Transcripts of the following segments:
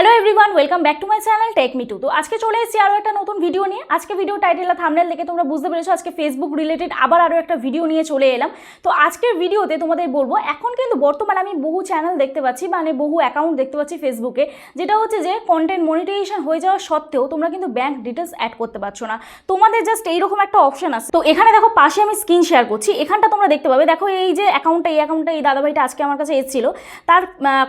Hello everyone, welcome back to my channel tech me too. তো আজকে চলে এসেছি আরও একটা নতুন ভিডিও নিয়ে। আজকে ভিডিও টাইটেল আর থাম্বনেল দেখে তোমরা বুঝতে পেরেছো আজকে ফেসবুক রিলেটেড আবার আরও একটা ভিডিও নিয়ে চলে এলাম। তো আজকের ভিডিওতে তোমাদের বলবো, এখন কিন্তু বর্তমানে আমি বহু চ্যানেল দেখতে পাচ্ছি, মানে বহু অ্যাকাউন্ট দেখতে পাচ্ছি ফেসবুকে, যেটা হচ্ছে যে কন্টেন্ট মনিটাইজেশন হয়ে যাওয়া সত্ত্বেও তোমরা কিন্তু ব্যাঙ্ক ডিটেলস অ্যাড করতে পারছো না। তোমাদের জাস্ট এইরকম একটা অপশন আছে। তো এখানে দেখো পাশে আমি স্ক্রিন শেয়ার করছি, এখানটা তোমরা দেখতে পাবে। দেখো এই যে অ্যাকাউন্টটা এই দাদাভাইটা আজকে আমার কাছে এসেছিল, তার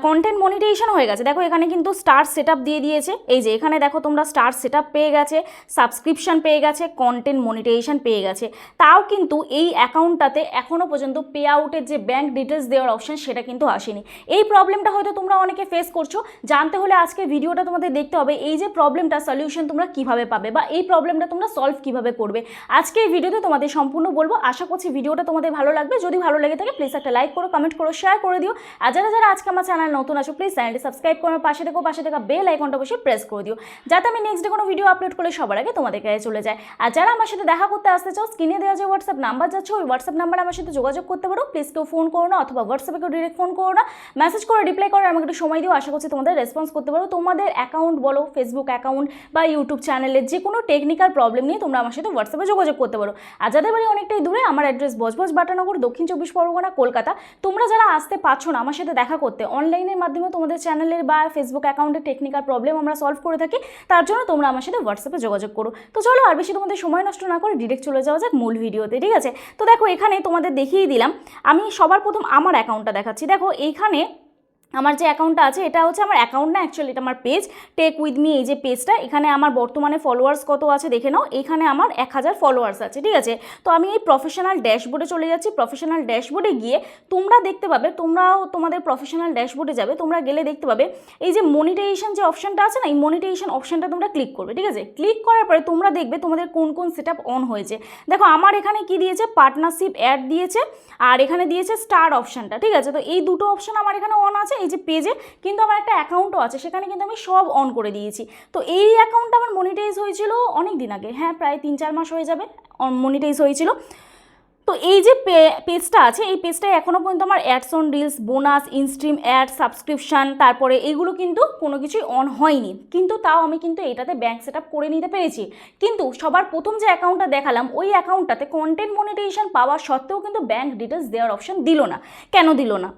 কন্টেন্ট মনিটাইজেশন হয়ে গেছে। দেখো এখানে কিন্তু স্টার সেটআপ দিয়ে দিয়েছে। এই যে এখানে দেখো তোমরা স্টার সেটআপ পেয়ে গেছে, সাবস্ক্রিপশন পেয়ে গেছে, কন্টেন্ট মনিটাইজেশন পেয়ে গেছে। তাও কিন্তু এই অ্যাকাউন্টটাতে এখনও পর্যন্ত পে আউটের যে ব্যাঙ্ক ডিটেলস দেওয়ার অপশন সেটা কিন্তু আসেনি। এই প্রবলেমটা হয়তো তোমরা অনেকে ফেস করছো। জানতে হলে আজকে ভিডিওটা তোমাদের দেখতে হবে, এই যে প্রবলেমটা সলিউশন তোমরা কিভাবে পাবে বা এই প্রবলেমটা তোমরা সলভ কিভাবে করবে। আজকে এই ভিডিওতে তোমাদের সম্পূর্ণ বলবো। আশা করছি ভিডিওটা তোমাদের ভালো লাগবে। যদি ভালো লেগে থাকে প্লিজ একটা লাইক করো, কমেন্ট করো, শেয়ার করে দিও। আর যারা যারা আজকে আমার চ্যানেল নতুন আছো প্লিজ চ্যানেলটি সাবস্ক্রাইব করো, পাশে থাকা বেল আইকনটা বসে প্রেস করে দিও, যাতে আমি নেক্সট ডে কোনো ভিডিও আপলোড করলে সবার আগে তোমাদের কাছে চলে যায়। আর যারা আমার সাথে দেখা করতে আসতে চাও, স্ক্রিনে দেওয়া যে হোয়াটসঅ্যাপ নাম্বার যাচ্ছে ওই হোয়াটসঅ্যাপ নাম্বার আমার সাথে যোগাযোগ করতে পারো। প্লিজ কেউ ফোন করো না, অথবা হোয়াটসঅ্যাপে কেউ ডিরেক্ট ফোন করো না, মেসেজ করে রিপ্লাই করো, আমাকে একটু সময় দিও। আশা করছি তোমাদের রেসপন্স করতে পারো। তোমাদের অ্যাকাউন্ট বলো, ফেসবুক অ্যাকাউন্ট বা ইউটিউব চ্যানেলের যে কোনো টেকনিক্যাল প্রবলেম নিয়ে তোমরা আমার সাথে হোয়াটসঅ্যাপে যোগাযোগ করতে পারো। আর যাদের বাড়ি অনেকটাই দূরে, আমার অ্যাড্রেস বজবজ বাটানগর, দক্ষিণ 24 পরগনা, কলকাতা। তোমরা যারা আসতে পারছো না আমার সাথে দেখা করতে, অনলাইনের মাধ্যমে তোমাদের চ্যানেলের বা ফেসবুক অ্যাকাউন্টের টেকনিক্যাল প্রবলেম আমরা সলভ করে থাকি, তার জন্য তোমরা আমার সাথে হোয়াটসঅ্যাপে যোগাযোগ করো। তো চলো আর বেশি তোমাদের সময় নষ্ট না করে ডিরেক্ট চলে যাওয়া যাক মূল ভিডিওতে, ঠিক আছে? তো দেখো এখানে তোমাদের দেখিয়ে দিলাম, আমি সবার প্রথম আমার অ্যাকাউন্টটা দেখাচ্ছি। দেখো এইখানে আমার যে অ্যাকাউন্টটা আছে এটা হচ্ছে আমার অ্যাকাউন্ট না, অ্যাকচুয়ালি এটা আমার পেজ, টেক উইথ মি। এই যে পেজটা, এখানে আমার বর্তমানে ফলোয়ার্স কত আছে দেখে নাও। এখানে আমার 1000 ফলোয়ার্স আছে, ঠিক আছে? তো আমি এই প্রফেশনাল ড্যাশবোর্ডে চলে যাচ্ছি। প্রফেশনাল ড্যাশবোর্ডে গিয়ে তোমরা দেখতে পাবে, তোমরাও তোমাদের প্রফেশনাল ড্যাশবোর্ডে যাবে, তোমরা গেলে দেখতে পাবে এই যে মনিটাইজেশন যে অপশনটা আছে না, এই মনিটাইজেশন অপশনটা তোমরা ক্লিক করবে, ঠিক আছে? ক্লিক করার পরে তোমরা দেখবে তোমাদের কোন কোন সেটআপ অন হয়েছে। দেখো আমার এখানে কি দিয়েছে, পার্টনারশিপ অ্যাড দিয়েছে, আর এখানে দিয়েছে স্টার অপশনটা, ঠিক আছে? তো এই দুটো অপশন আমার এখানে অন আছে এই যে পেজে, কিন্তু আমার একটা অ্যাকাউন্টও আছে, সেখানে কিন্তু আমি সব অন করে দিয়েছি। তো এই অ্যাকাউন্টটা আমার মনিটাইজ হয়েছিল অনেক দিন আগে, হ্যাঁ প্রায় 3-4 মাস হয়ে যাবে মনিটাইজ হয়েছিল। তো এই যে পেজটা আছে, এই পেজটায় এখনও পর্যন্ত আমার ads on reels, bonus, instream add, subscription, তারপরে এইগুলো কিন্তু কোনো কিছুই অন হয়নি, কিন্তু তাও আমি কিন্তু এইটাতে ব্যাঙ্ক সেট আপ করে নিতে পেরেছি। কিন্তু সবার প্রথম যে অ্যাকাউন্টটা দেখালাম ওই অ্যাকাউন্টটাতে কন্টেন্ট মনিটাইজেশন পাওয়া সত্ত্বেও কিন্তু ব্যাঙ্ক ডিটেলস দেওয়ার অপশন দিল না। কেন দিল না?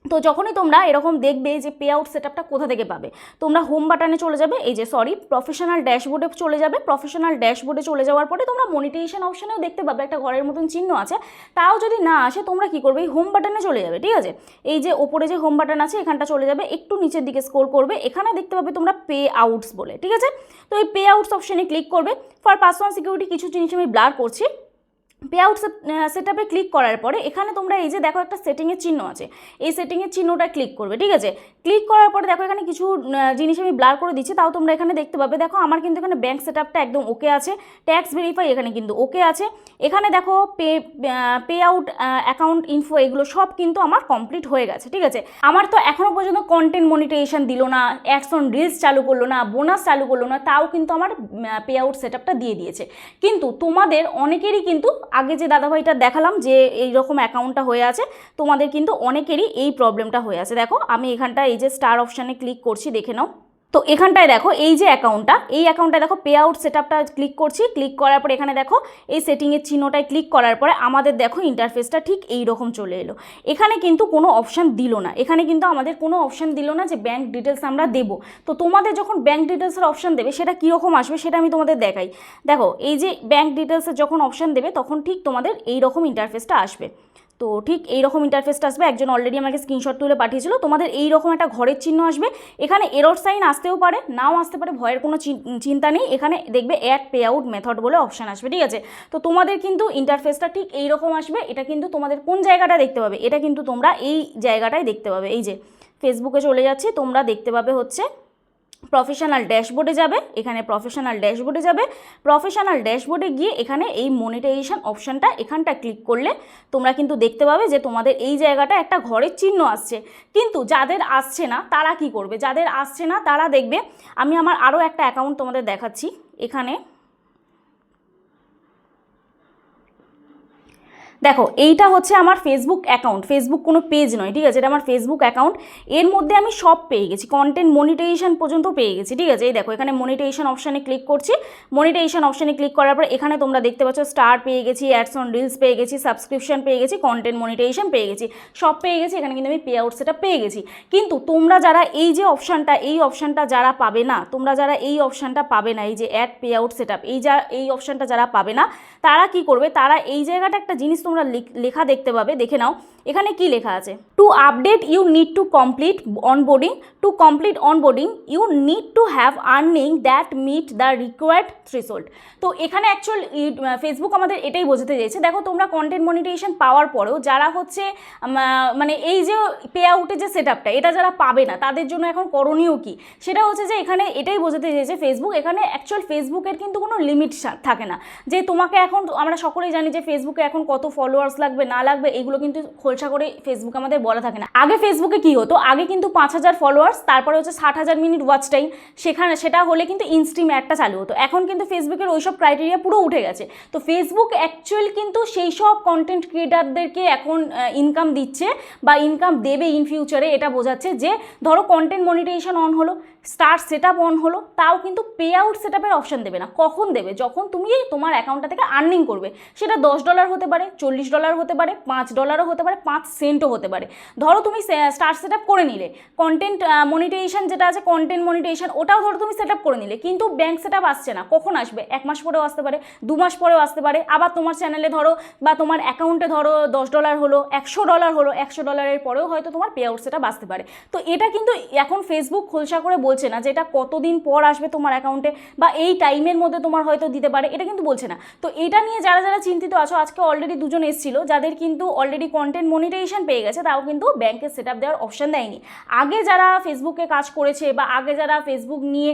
তো যখনই তোমরা এরকম দেখবে যে পে আউট সেটআপটা কোথা থেকে পাবে, তোমরা হোম বাটনে চলে যাবে, এই যে প্রফেশনাল ড্যাশবোর্ডে চলে যাবে। প্রফেশনাল ড্যাশবোর্ডে চলে যাওয়ার পরে তোমরা মনিটাইজেশন অপশনেও দেখতে পাবে একটা ঘরের মতন চিহ্ন আছে। তাও যদি না আসে তোমরা কি করবে, এই হোম বাটনে চলে যাবে, ঠিক আছে? এই যে ওপরে যে হোম বাটন আছে এখানটা চলে যাবে, একটু নিচের দিকে স্ক্রল করবে, এখানে দেখতে পাবে তোমরা পে আউটস বলে, ঠিক আছে? তো এই পে আউটস অপশনে ক্লিক করবে। ফর পার্সোনাল সিকিউরিটি কিছু জিনিস আমি ব্লার করছি। পে আউট সেটআপে ক্লিক করার পরে এখানে তোমরা এই যে দেখো একটা সেটিংয়ের চিহ্ন আছে, এই সেটিংয়ের চিহ্নটা ক্লিক করবে, ঠিক আছে? ক্লিক করার পরে দেখো এখানে কিছু জিনিস আমি ব্লার করে দিচ্ছি, তাও তোমরা এখানে দেখতে পাবে। দেখো আমার কিন্তু এখানে ব্যাঙ্ক সেটআপটা একদম ওকে আছে, ট্যাক্স ভেরিফাই এখানে কিন্তু ওকে আছে। এখানে দেখো পে আউট অ্যাকাউন্ট ইনফো এগুলো সব কিন্তু আমার কমপ্লিট হয়ে গেছে, ঠিক আছে? আমার তো এখনও পর্যন্ত কন্টেন্ট মনিটাইজেশন দিল না, অ্যাডস অন রিলস চালু করলো না, বোনাস চালু করলো না, তাও কিন্তু আমার পে আউট সেটআপটা দিয়ে দিয়েছে। কিন্তু তোমাদের অনেকেরই কিন্তু আগে যে দাদাভাইটা দেখালাম যে এইরকম অ্যাকাউন্টটা হয়ে আছে, তোমাদের কিন্তু অনেকেরই এই প্রবলেমটা হয়ে আছে। দেখো আমি এখানটা এই যে স্টার অপশানে ক্লিক করছি, দেখে নাও। তো এখানটায় দেখো এই যে এই অ্যাকাউন্টটা দেখো পে আউট সেটআপটা ক্লিক করছি। ক্লিক করার পরে এখানে দেখো এই সেটিংয়ের চিহ্নটায় ক্লিক করার পরে আমাদের দেখো ইন্টারফেসটা ঠিক এই রকম চলে এলো। এখানে কিন্তু কোনো অপশান দিল না, এখানে কিন্তু আমাদের কোনো অপশান দিল না যে ব্যাঙ্ক ডিটেলস আমরা দেবো। তো তোমাদের যখন ব্যাঙ্ক ডিটেলসের অপশান দেবে সেটা কীরকম আসবে সেটা আমি তোমাদের দেখাই। দেখো এই যে ব্যাঙ্ক ডিটেলসের যখন অপশান দেবে তখন ঠিক তোমাদের এই রকম ইন্টারফেসটা আসবে। তো ঠিক এই রকম ইন্টারফেসটা আসবে, একজন অলরেডি আমাকে স্ক্রিনশট তুলে পাঠিয়েছিল। তোমাদের এই রকম একটা ঘরের চিহ্ন আসবে, এখানে এরর সাইন আসতেও পারে, নাও আসতে পারে, ভয়ের কোনো চিন্তা নেই। এখানে দেখবে অ্যাড পে আউট মেথড বলে অপশান আসবে, ঠিক আছে? তো তোমাদের কিন্তু ইন্টারফেসটা ঠিক এই রকম আসবে। এটা কিন্তু তোমাদের কোন জায়গাটা দেখতে পাবে, এটা কিন্তু তোমরা এই জায়গাটায় দেখতে পাবে। এই যে ফেসবুকে চলে যাচ্ছি, তোমরা দেখতে পাবে হচ্ছে প্রফেশনাল ড্যাশবোর্ডে যাবে, এখানে প্রফেশনাল ড্যাশবোর্ডে যাবে। প্রফেশনাল ড্যাশবোর্ডে গিয়ে এখানে এই মনিটাইজেশন অপশানটা এখানটা ক্লিক করলে তোমরা কিন্তু দেখতে পাবে যে তোমাদের এই জায়গাটা একটা ঘরের চিহ্ন আসছে। কিন্তু যাদের আসছে না তারা কি করবে, যাদের আসছে না তারা দেখবে, আমি আমার আরও একটা অ্যাকাউন্ট তোমাদের দেখাচ্ছি। এখানে দেখো এইটা হচ্ছে আমার ফেসবুক অ্যাকাউন্ট, ফেসবুক কোনো পেজ নয়, ঠিক আছে, এটা আমার ফেসবুক অ্যাকাউন্ট। এর মধ্যে আমি সব পেয়ে গেছি, কন্টেন্ট মনিটাইজেশন পর্যন্ত পেয়ে গেছি, ঠিক আছে। এই দেখো এখানে মনিটাইজেশন অপশানে ক্লিক করছি, মনিটাইজেশন অপশানে ক্লিক করার পর এখানে তোমরা দেখতে পাচ্ছ স্টার পেয়ে গেছি, অ্যাডস অন রিলস পেয়ে গেছি, সাবস্ক্রিপশন পেয়ে গেছি, কন্টেন্ট মনিটাইজেশন পেয়ে গেছি, সব পেয়ে গেছি। এখানে কিন্তু আমি পে আউট সেটা পেয়ে গেছি। কিন্তু তোমরা যারা এই যে অপশানটা, এই অপশানটা যারা পাবে না, তোমরা যারা এই অপশানটা পাবে না, এই যে ad payout setup, এই অপশানটা যারা পাবে না, তারা কি করবে, তারা এই জায়গাটা একটা জিনিস তোমরা লেখা দেখতে পাবে, দেখে নাও এখানে কি লেখা আছে। To update you need to complete onboarding, to complete onboarding you need to have earning that meet the required threshold. তো এখানে অ্যাকচুয়াল ফেসবুক আমাদের এটাই বোঝাতে চাইছে। দেখো তোমরা কন্টেন্ট মনিটাইজেশন পাওয়ার পরেও যারা হচ্ছে মানে এই যে পে আউটের যে সেট আপটা, এটা যারা পাবে না তাদের জন্য এখন করণীয় কি, সেটা হচ্ছে যে এখানে এটাই বোঝাতে চাইছে ফেসবুক। এখানে অ্যাকচুয়াল ফেসবুকের কিন্তু কোনো লিমিট থাকে না, যে তোমাকে এখন, আমরা সকলেই জানি যে ফেসবুকে এখন কত ফলোয়ার্স লাগবে না লাগবে, এগুলো কিন্তু খোলসা করে ফেসবুক আমাদের বলা থাকে না। আগে ফেসবুকে কি হতো, আগে কিন্তু 5,000 ফলোয়ার্স, তারপরে হচ্ছে 60,000 মিনিট ওয়াচ টাইম, সেটা হলে কিন্তু ইনস্ট্রিম অ্যাডটা চালু হতো। এখন কিন্তু ফেসবুকের ওইসব ক্রাইটেরিয়া পুরো উঠে গেছে। তো ফেসবুক অ্যাকচুয়াল কিন্তু সেই সব কন্টেন্ট ক্রিয়েটারদেরকে এখন ইনকাম দিচ্ছে বা ইনকাম দেবে ইন ফিউচারে, এটা বোঝাচ্ছে যে ধরো কন্টেন্ট মনিটাইজেশন অন হলো, স্টার সেট আপ অন হলো, তাও কিন্তু পে আউট সেট আপের অপশান দেবে না। কখন দেবে, যখন তুমি তোমার অ্যাকাউন্টটা থেকে আর্নিং করবে। সেটা $10 হতে পারে, $40 হতে পারে, $5 হতে পারে, 5 সেন্টও হতে পারে। ধরো তুমি স্টার সেট আপ করে নিলে, কন্টেন্ট মনিটাইজেশন যেটা আছে, কন্টেন্ট মনিটাইজেশন ওটাও ধরো তুমি সেট আপ করে নিলে, কিন্তু ব্যাঙ্ক সেট আপ আসছে না। কখন আসবে, 1 মাস পরেও আসতে পারে, 2 মাস পরেও আসতে পারে। আবার তোমার চ্যানেলে ধরো বা তোমার অ্যাকাউন্টে ধরো $10 হলো, $100 হলো, $100 পরেও হয়তো তোমার পে আউট সেট আপ আসতে পারে। তো এটা কিন্তু এখন ফেসবুক খোলসা করে বলছে না যে এটা কতদিন পর আসবে তোমার অ্যাকাউন্টে বা এই টাইমের মধ্যে তোমার হয়তো দিতে পারে, এটা কিন্তু বলছে না। তো এটা নিয়ে যারা যারা চিন্তিত আছো, আজকে অলরেডি 2 জন এসেছিল যাদের কিন্তু অলরেডি কন্টেন্ট মনিটাইজেশন পেয়ে গেছে, তাও কিন্তু ব্যাংকের সেট আপ দেওয়ার অপশান দেয়নি। আগে যারা ফেসবুকে কাজ করেছে বা আগে যারা ফেসবুক নিয়ে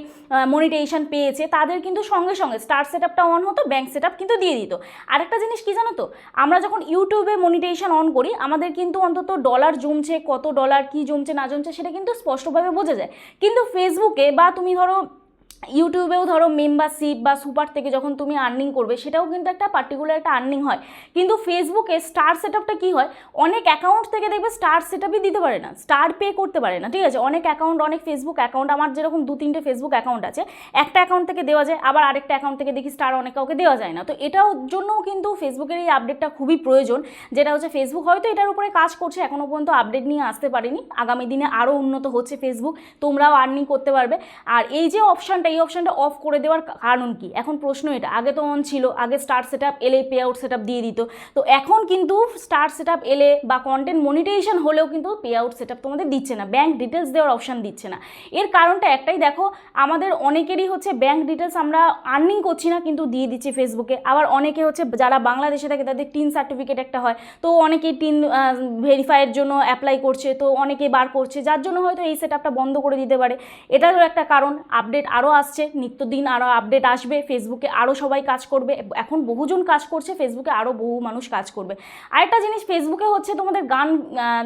মনিটাইজেশন পেয়েছে, তাদের কিন্তু সঙ্গে সঙ্গে স্টার সেট আপটা অন হতো, ব্যাংক সেট আপ কিন্তু দিয়ে দিত। আরেকটা জিনিস কি জানো তো, আমরা যখন ইউটিউবে মনিটাইজেশন অন করি, আমাদের কিন্তু অন্তত ডলার জমছে, কত ডলার কি জমছে না জমছে সেটা কিন্তু স্পষ্টভাবে বোঝা যায়। কিন্তু ফেসবুকে বা তুমি ধরো ইউটিউবেও ধরো মেম্বারশিপ বা সুপার থেকে যখন তুমি আর্নিং করবে, সেটাও কিন্তু একটা পার্টিকুলার একটা আর্নিং হয়। কিন্তু ফেসবুকে স্টার সেট আপটা কী হয়, অনেক অ্যাকাউন্ট থেকে দেখবে স্টার সেট আপই দিতে পারে না, স্টার পে করতে পারে না, ঠিক আছে। অনেক অ্যাকাউন্ট, অনেক ফেসবুক অ্যাকাউন্ট, আমার যেরকম 2-3টে ফেসবুক অ্যাকাউন্ট আছে, একটা অ্যাকাউন্ট থেকে দেওয়া যায়, আবার আরেকটা অ্যাকাউন্ট থেকে দেখি স্টার অনেক কাউকে দেওয়া যায় না। তো এটার জন্যও কিন্তু ফেসবুকের এই আপডেটটা খুবই প্রয়োজন, যেটা হচ্ছে ফেসবুক হয়তো এটার উপরে কাজ করছে, এখনও পর্যন্ত আপডেট নিয়ে আসতে পারেনি। আগামী দিনে আরও উন্নত হচ্ছে ফেসবুক, তোমরাও আর্নিং করতে পারবে। আর এই যে অপশানটা, এই অপশানটা অফ করে দেওয়ার কারণ কি, এখন প্রশ্ন এটা। আগে তো অন ছিল, আগে স্টার সেট আপ এলে পে আউট সেট আপ দিয়ে দিত। তো এখন কিন্তু স্টার সেট আপ এলে বা কন্টেন্ট মনিটাইজেশন হলেও কিন্তু পে আউট সেট আপ তোমাদের দিচ্ছে না, ব্যাঙ্ক ডিটেলস দেওয়ার অপশান দিচ্ছে না। এর কারণটা একটাই, দেখো আমাদের অনেকেরই হচ্ছে ব্যাঙ্ক ডিটেলস আমরা আর্নিং করছি না কিন্তু দিয়ে দিচ্ছি ফেসবুকে। আবার অনেকে হচ্ছে যারা বাংলাদেশে থাকে তাদের টিন সার্টিফিকেট একটা হয়, তো অনেকেই টিন ভেরিফাইয়ের জন্য অ্যাপ্লাই করছে, তো অনেকে বার করছে, যার জন্য হয়তো এই সেট আপটা বন্ধ করে দিতে পারে। এটারও একটা কারণ। আপডেট আরও আসছে, নিত্যদিন আরও আপডেট আসবে, ফেসবুকে আরও সবাই কাজ করবে। এখন বহুজন কাজ করছে, ফেসবুকে আরও বহু মানুষ কাজ করবে। আরেকটা জিনিস, ফেসবুকে হচ্ছে তোমাদের গান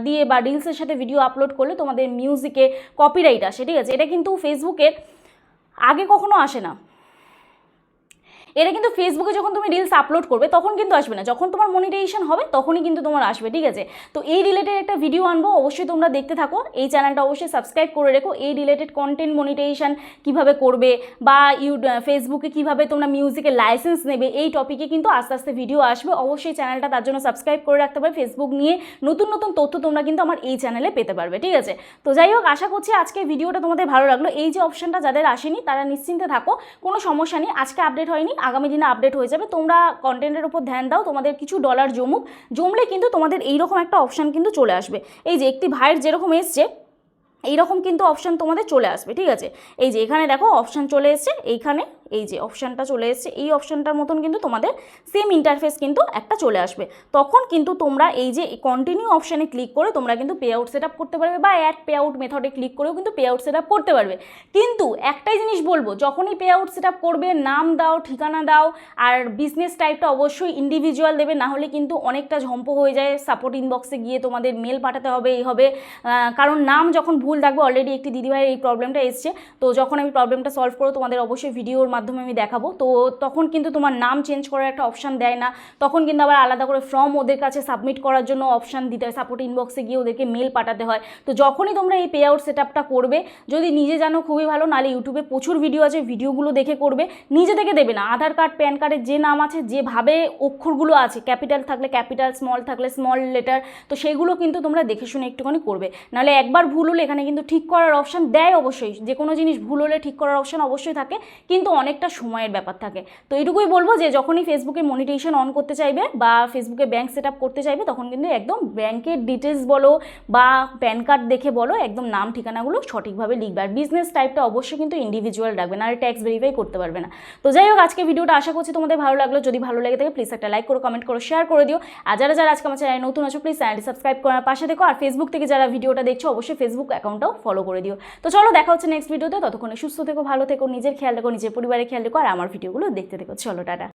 দিয়ে বা রিলসের সাথে ভিডিও আপলোড করলে তোমাদের মিউজিকে কপিরাইট আসে, ঠিক আছে। এটা কিন্তু ফেসবুকের আগে কখনো আসে না, এটা কিন্তু ফেসবুকে যখন তুমি রিলস আপলোড করবে তখন কিন্তু আসবে না, যখন তোমার মনিটাইজেশন হবে তখনই কিন্তু তোমার আসবে, ঠিক আছে। তো এই রিলেটেড একটা ভিডিও আনবো, অবশ্যই তোমরা দেখতে থাকো, এই চ্যানেলটা অবশ্যই সাবস্ক্রাইব করে রেখো। এই রিলেটেড কন্টেন্ট মনিটাইজেশন কীভাবে করবে বা ফেসবুকে কীভাবে তোমরা মিউজিকের লাইসেন্স নেবে, এই টপিকে কিন্তু আস্তে আস্তে ভিডিও আসবে। অবশ্যই চ্যানেলটা তার জন্য সাবস্ক্রাইব করে রাখতে পারবে। ফেসবুক নিয়ে নতুন নতুন তথ্য তোমরা কিন্তু আমার এই চ্যানেলে পেতে পারবে, ঠিক আছে। তো যাই হোক, আশা করছি আজকে ভিডিওটা তোমাদের ভালো লাগলো। এই যে অপশানটা যাদের আসেনি তারা নিশ্চিন্তে থাকো, কোনো সমস্যা নেই, আজকে আপডেট হয়নি, আগামী দিনে আপডেট হয়ে যাবে। তোমরা কন্টেন্টের উপর ধ্যান দাও, তোমাদের কিছু ডলার জমলে কিন্তু তোমাদের এইরকম একটা অপশান কিন্তু চলে আসবে। এই যে একটি ভাইয়ের যেরকম এসছে এইরকম কিন্তু অপশান তোমাদের চলে আসবে, ঠিক আছে। এই যে এখানে দেখো অপশান চলে এসছে, এইখানে এই যে অপশানটা চলে এসছে, এই অপশানটার মতন কিন্তু তোমাদের সেম ইন্টারফেস কিন্তু একটা চলে আসবে। তখন কিন্তু তোমরা এই যে কন্টিনিউ অপশানে ক্লিক করে তোমরা কিন্তু পে আউট সেট আপ করতে পারবে বা অ্যাড পে আউট মেথডে ক্লিক করেও কিন্তু পে আউট সেট আপ করতে পারবে। কিন্তু একটাই জিনিস বলবো, যখনই পে আউট সেট আপ করবে নাম দাও, ঠিকানা দাও, আর বিজনেস টাইপটা অবশ্যই ইন্ডিভিজুয়াল দেবে, না হলে কিন্তু অনেকটা ঝম্প হয়ে যায়। সাপোর্ট ইনবক্সে গিয়ে তোমাদের মেল পাঠাতে হবে, এই হবে, কারণ নাম যখন ভুল থাকবে, অলরেডি একটি দিদিভাইয়ের এই প্রবলেমটা এসছে। তো যখন আমি প্রবলেমটা সলভ করো তোমাদের অবশ্যই ভিডিওর মাধ্যমে আমি দেখাবো। তো তখন কিন্তু তোমার নাম চেঞ্জ করার একটা অপশান দেয় না, তখন কিন্তু আবার আলাদা করে ফর্ম ওদের কাছে সাবমিট করার জন্য অপশান দিতে হয়, সাপোর্ট ইনবক্সে গিয়ে ওদেরকে মেল পাঠাতে হয়। তো যখনই তোমরা এই পে আউট সেট আপটা করবে, যদি নিজে জানো খুবই ভালো, নাহলে ইউটিউবে প্রচুর ভিডিও আছে, ভিডিওগুলো দেখে করবে। নিজে থেকে দেবে না, আধার কার্ড প্যান কার্ডের যে নাম আছে, যেভাবে অক্ষরগুলো আছে, ক্যাপিটাল থাকলে ক্যাপিটাল, স্মল থাকলে স্মল লেটার, তো সেগুলো কিন্তু তোমরা দেখে শুনে একটুখানি করবে। নাহলে একবার ভুল হলে এখানে কিন্তু ঠিক করার অপশান দেয় অবশ্যই, যে কোনো জিনিস ভুল হলে ঠিক করার অপশান অবশ্যই থাকে, কিন্তু অনেকটা সময়ের ব্যাপার থাকে। তো এইটুকুই বলবো যে যখনই ফেসবুকে মনিটাইজেশন অন করতে চাইবে বা ফেসবুকে ব্যাঙ্ক সেট আপ করতে চাইবে, তখন কিন্তু একদম ব্যাংকের ডিটেলস বলো বা প্যান কার্ড দেখে বলো, একদম নাম ঠিকানাগুলো সঠিকভাবে লিখবে। আর বিজনেস টাইপটা অবশ্যই কিন্তু ইন্ডিভিজুয়াল রাখবে, না আর ট্যাক্স ভেরিফাই করতে পারবে না। তো যাই হোক, আজকে ভিডিওটা আশা করছি তোমাদের ভালো লাগলো। যদি ভালো লেগে থাকে প্লিজ একটা লাইক করো, কমেন্ট করো, শেয়ার করে দিও। আর যারা যারা আজকে আমার চ্যানেলে নতুন আছো প্লিজ চ্যানেলটি সাবস্ক্রাইব করার পাশে দেখো। আর ফেসবুক থেকে যারা ভিডিওটা দেখছো অবশ্যই ফেসবুক অ্যাকাউন্টটাও ফলো করে দিও। তো চলো, দেখা হচ্ছে নেক্সট ভিডিওতে। ততক্ষণে সুস্থ থেকো, ভালো থেকো, নিজের খেয়াল রেখো, নিজের পরিবারের খেয়াল রেখো, আর আমার ভিডিওগুলো দেখতে থেকো। চলো, টাটা।